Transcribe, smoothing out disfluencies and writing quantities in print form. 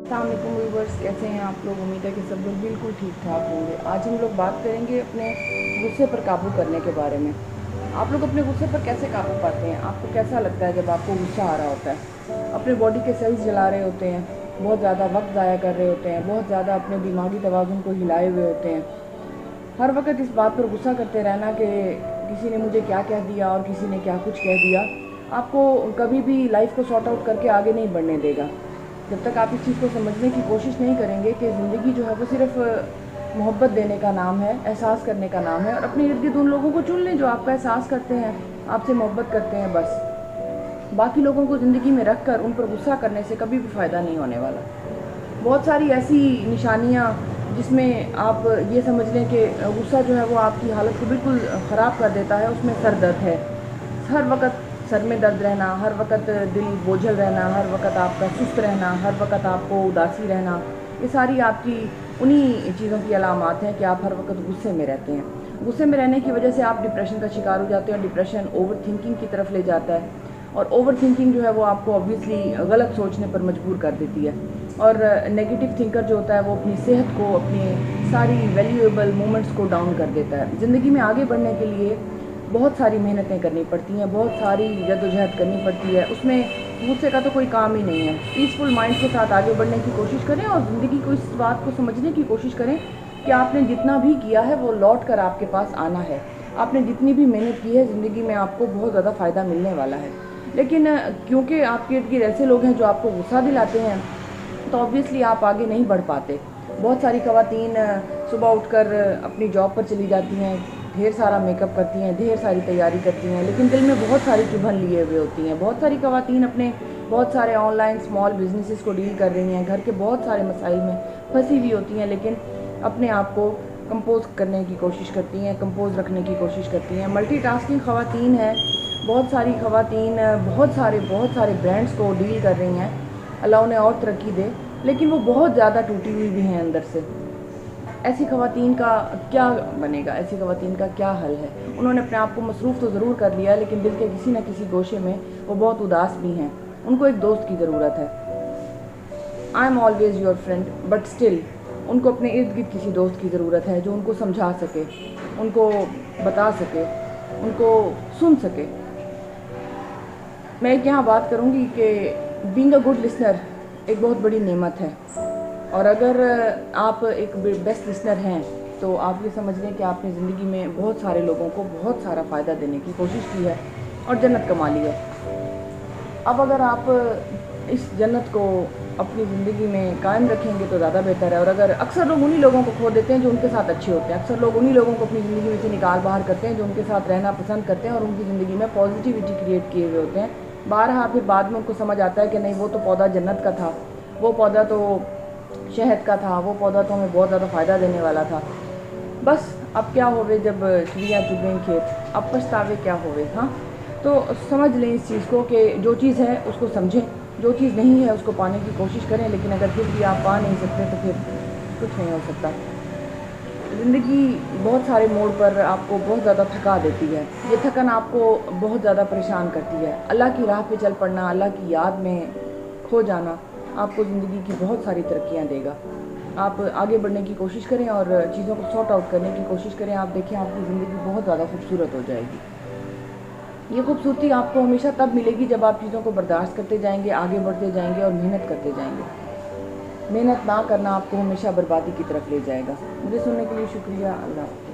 अस्सलाम वालेकुम व्यूअर्स, कैसे हैं आप लोग। उम्मीद है कि सब लोग बिल्कुल ठीक ठाक होंगे। आज हम लोग बात करेंगे अपने गुस्से पर काबू करने के बारे में। आप लोग अपने गुस्से पर कैसे काबू पाते हैं? आपको कैसा लगता है जब आपको गुस्सा आ रहा होता है? अपने बॉडी के सेल्स जला रहे होते हैं, बहुत ज़्यादा वक्त ज़ाया कर रहे होते हैं, बहुत ज़्यादा अपने दिमागी तवाज़ुन को हिलाए हुए होते हैं। हर वक्त इस बात पर गुस्सा करते रहना कि किसी ने मुझे क्या कह दिया और किसी ने क्या कुछ कह दिया, आपको कभी भी लाइफ को सॉर्ट आउट करके आगे नहीं बढ़ने देगा। जब तक आप इस चीज़ को समझने की कोशिश नहीं करेंगे कि ज़िंदगी जो है वो सिर्फ मोहब्बत देने का नाम है, एहसास करने का नाम है, और अपने इर्द गिर्द उन लोगों को चुन लें जो आपका एहसास करते हैं, आपसे मोहब्बत करते हैं। बस बाकी लोगों को ज़िंदगी में रख कर उन पर गुस्सा करने से कभी भी फ़ायदा नहीं होने वाला। बहुत सारी ऐसी निशानियाँ जिसमें आप ये समझ लें कि गुस्सा जो है वो आपकी हालत को बिल्कुल ख़राब कर देता है। उसमें सर दर्द है, हर वक्त सर में दर्द रहना, हर वक्त दिल बोझल रहना, हर वक्त आपका सुस्त रहना, हर वक्त आपको उदासी रहना, ये सारी आपकी उन्हीं चीज़ों की अलामात हैं कि आप हर वक्त गुस्से में रहते हैं। गुस्से में रहने की वजह से आप डिप्रेशन का शिकार हो जाते हैं, और डिप्रेशन ओवर थिंकिंग की तरफ ले जाता है, और ओवर थिंकिंग जो है वो आपको ऑब्वियसली गलत सोचने पर मजबूर कर देती है। और नेगेटिव थिंकर जो होता है वो अपनी सेहत को, अपनी सारी वैल्यूएबल मोमेंट्स को डाउन कर देता है। ज़िंदगी में आगे बढ़ने के लिए बहुत सारी मेहनतें करनी पड़ती हैं, बहुत सारी जद्दोजहद करनी पड़ती है। उसमें गुस्से का तो कोई काम ही नहीं है। पीसफुल माइंड के साथ आगे बढ़ने की कोशिश करें और ज़िंदगी को इस बात को समझने की कोशिश करें कि आपने जितना भी किया है वो लौट कर आपके पास आना है। आपने जितनी भी मेहनत की है ज़िंदगी में आपको बहुत ज़्यादा फ़ायदा मिलने वाला है। लेकिन क्योंकि आपके इर्द गिर्द ऐसे लोग हैं जो आपको गुस्सा दिलाते हैं, तो ऑब्वियसली आप आगे नहीं बढ़ पाते। बहुत सारी ख़वातीन सुबह उठकर अपनी जॉब पर चली जाती हैं, ढेर सारा मेकअप करती हैं, ढेर सारी तैयारी करती हैं, लेकिन दिल में बहुत सारी चुभन लिए हुए होती हैं। बहुत सारी ख़वातीन अपने बहुत सारे ऑनलाइन स्मॉल बिजनेसेस को डील कर रही हैं, घर के बहुत सारे मसाइल में फंसी हुई होती हैं, लेकिन अपने आप को कंपोज करने की कोशिश करती हैं, कंपोज रखने की कोशिश करती हैं। मल्टीटास्किंग ख़वातीन हैं, बहुत सारी ख़वातीन बहुत सारे ब्रांड्स को डील कर रही हैं। अल्लाह उन्हें और तरक्की दे, लेकिन वो बहुत ज़्यादा टूटी हुई भी हैं अंदर से। ऐसी ख़वातीन का क्या बनेगा? ऐसी ख़वातीन का क्या हल है? उन्होंने अपने आप को मसरूफ़ तो ज़रूर कर लिया, लेकिन दिल के किसी न किसी गोशे में वो बहुत उदास भी हैं। उनको एक दोस्त की ज़रूरत है। I am always your friend, but still उनको अपने इर्द गिर्द किसी दोस्त की ज़रूरत है जो उनको समझा सके, उनको बता सके, उनको सुन सके। मैं एक यहाँ बात करूँगी कि बीइंग अ गुड लिसनर एक बहुत बड़ी नेमत है, और अगर आप एक बेस्ट लिसनर हैं तो आप ये समझ लें कि आपने ज़िंदगी में बहुत सारे लोगों को बहुत सारा फ़ायदा देने की कोशिश की है और जन्नत कमा ली है। अब अगर आप इस जन्नत को अपनी ज़िंदगी में कायम रखेंगे तो ज़्यादा बेहतर है। और अगर अक्सर लोग उन्हीं लोगों को खो देते हैं जो उनके साथ अच्छे होते हैं, अक्सर लोग उन्हीं लोगों को अपनी ज़िंदगी में से निकाल बाहर करते हैं जो उनके साथ रहना पसंद करते हैं और उनकी ज़िंदगी में पॉजिटिविटी क्रिएट किए हुए होते हैं। बारहा फिर बाद में उनको समझ आता है कि नहीं, वो तो पौधा जन्नत का था, वो पौधा तो शहद का था, वो पौधा तो हमें बहुत ज़्यादा फ़ायदा देने वाला था। बस अब क्या होवे जब चिड़िया चुगें खेत, अब पछतावे क्या होवे। हाँ, तो समझ लें इस चीज़ को कि जो चीज़ है उसको समझें, जो चीज़ नहीं है उसको पाने की कोशिश करें, लेकिन अगर फिर भी आप पा नहीं सकते तो फिर कुछ नहीं हो सकता। ज़िंदगी बहुत सारे मोड़ पर आपको बहुत ज़्यादा थका देती है। ये थकन आपको बहुत ज़्यादा परेशान करती है। अल्लाह की राह पे चल पड़ना, अल्लाह की याद में खो जाना आपको ज़िंदगी की बहुत सारी तरक्कियाँ देगा। आप आगे बढ़ने की कोशिश करें और चीज़ों को सॉर्ट आउट करने की कोशिश करें। आप देखें आपकी ज़िंदगी बहुत ज़्यादा खूबसूरत हो जाएगी। ये खूबसूरती आपको हमेशा तब मिलेगी जब आप चीज़ों को बर्दाश्त करते जाएंगे, आगे बढ़ते जाएंगे और मेहनत करते जाएंगे। मेहनत ना करना आपको हमेशा बर्बादी की तरफ ले जाएगा। मुझे सुनने के लिए शुक्रिया। अल्लाह हाफ़िज़।